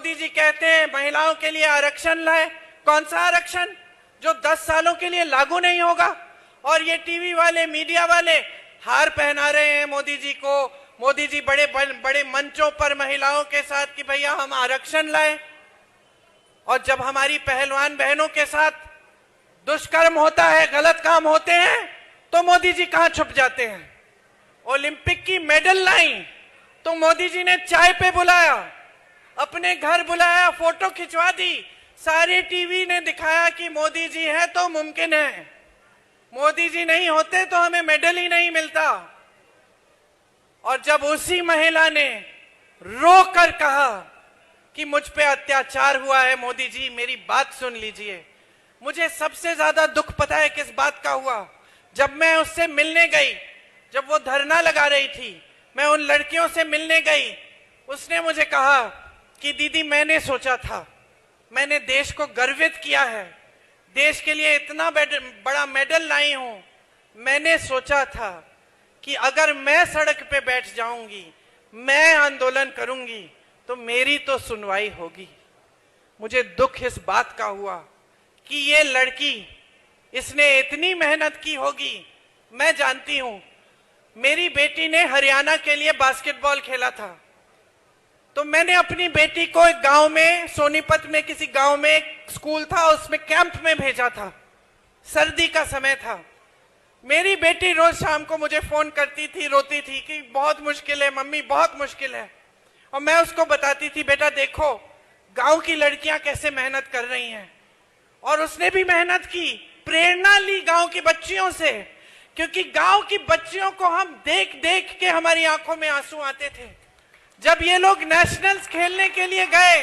मोदी जी कहते हैं महिलाओं के लिए आरक्षण लाए। कौन सा आरक्षण जो 10 सालों के लिए लागू नहीं होगा? और ये टीवी वाले, मीडिया वाले हार पहना रहे हैं मोदी जी को। मोदी जी बड़े बड़े मंचों पर महिलाओं के साथ कि भैया हम आरक्षण लाए, और जब हमारी पहलवान बहनों के साथ दुष्कर्म होता है, गलत काम होते हैं, तो मोदी जी कहां छुप जाते हैं? ओलंपिक की मेडल लाई तो मोदी जी ने चाय पे बुलाया, अपने घर बुलाया, फोटो खिंचवा दी, सारे टीवी ने दिखाया कि मोदी जी हैं तो मुमकिन है। मोदी जी नहीं होते तो हमें मेडल ही नहीं मिलता। और जब उसी महिला ने रो कर कहा कि मुझ पे अत्याचार हुआ है, मोदी जी मेरी बात सुन लीजिए। मुझे सबसे ज्यादा दुख पता है किस बात का हुआ? जब मैं उससे मिलने गई, जब वो धरना लगा रही थी, मैं उन लड़कियों से मिलने गई, उसने मुझे कहा कि दीदी मैंने सोचा था, मैंने देश को गर्वित किया है, देश के लिए इतना बड़ा मेडल लाई हूं, मैंने सोचा था कि अगर मैं सड़क पे बैठ जाऊंगी, मैं आंदोलन करूंगी, तो मेरी तो सुनवाई होगी। मुझे दुख इस बात का हुआ कि ये लड़की, इसने इतनी मेहनत की होगी। मैं जानती हूं, मेरी बेटी ने हरियाणा के लिए बास्केटबॉल खेला था, तो मैंने अपनी बेटी को एक गांव में, सोनीपत में किसी गांव में एक स्कूल था, उसमें कैंप में भेजा था। सर्दी का समय था। मेरी बेटी रोज शाम को मुझे फोन करती थी, रोती थी कि बहुत मुश्किल है मम्मी, बहुत मुश्किल है। और मैं उसको बताती थी, बेटा देखो गांव की लड़कियां कैसे मेहनत कर रही हैं। और उसने भी मेहनत की, प्रेरणा ली गांव की बच्चियों से, क्योंकि गांव की बच्चियों को हम देख देख के हमारी आंखों में आंसू आते थे। जब ये लोग नेशनल्स खेलने के लिए गए,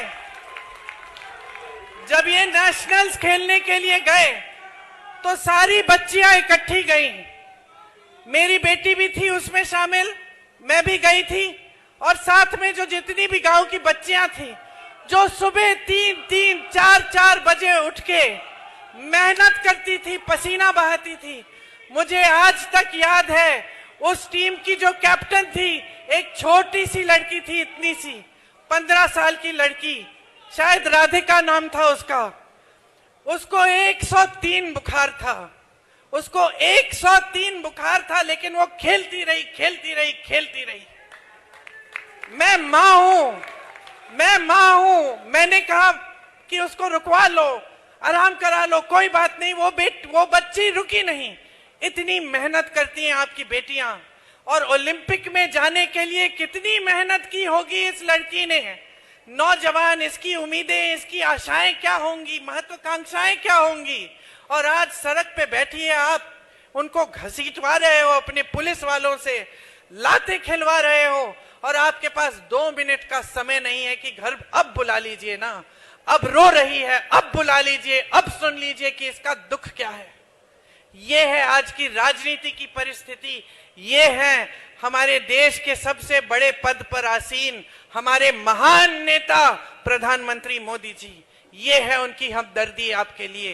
जब ये नेशनल्स खेलने के लिए गए, तो सारी बच्चियां इकट्ठी गईं। मेरी बेटी भी थी उसमें शामिल, मैं भी गई थी, और साथ में जो जितनी भी गांव की बच्चियां थी, जो सुबह 3-3, 4-4 बजे उठ के मेहनत करती थी, पसीना बहाती थी। मुझे आज तक याद है, उस टीम की जो कैप्टन थी, एक छोटी सी लड़की थी, इतनी सी 15 साल की लड़की, शायद राधिका नाम था उसका। उसको 103 बुखार था, उसको 103 बुखार था, लेकिन वो खेलती रही, खेलती रही, खेलती रही। मैं मां हूं। मैंने कहा कि उसको रुकवा लो, आराम करा लो, कोई बात नहीं। वो बच्ची रुकी नहीं। इतनी मेहनत करती हैं आपकी बेटियां, और ओलंपिक में जाने के लिए कितनी मेहनत की होगी इस लड़की ने। नौजवान, इसकी उम्मीदें, इसकी आशाएं क्या होंगी, महत्वाकांक्षाएं क्या होंगी। और आज सड़क पे बैठी है, आप उनको घसीटवा रहे हो, अपने पुलिस वालों से लाते खिलवा रहे हो, और आपके पास 2 मिनट का समय नहीं है कि घर अब बुला लीजिए ना, अब रो रही है, अब बुला लीजिए, अब सुन लीजिए कि इसका दुख क्या है। ये है आज की राजनीति की परिस्थिति। ये है हमारे देश के सबसे बड़े पद पर आसीन हमारे महान नेता प्रधानमंत्री मोदी जी। ये है उनकी हमदर्दी आपके लिए।